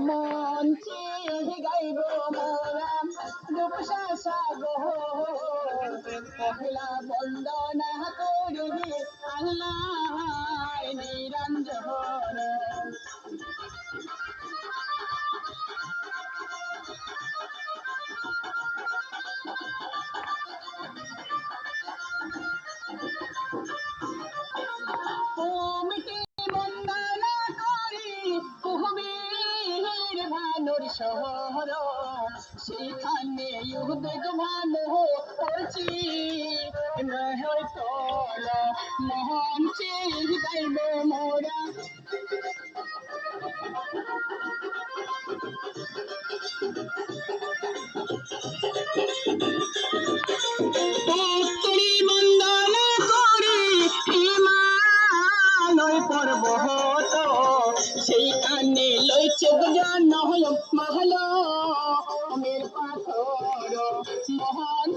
মঞ্চে গাইব মোরা রূপসা সাগর পহলা বন্দনা করি আল্লাহ নিরঞ্জন কমিটি বন্দনা করি কুহবীর ভানুর শহর সেখানে উদ্বেগ ভানু করছি তোল মঞ্চে গাইব মোরা পুত্রী বন্দনা করি হিমালয় পর্বত সেইখানে লইছে জন মহল মের পাথর মহান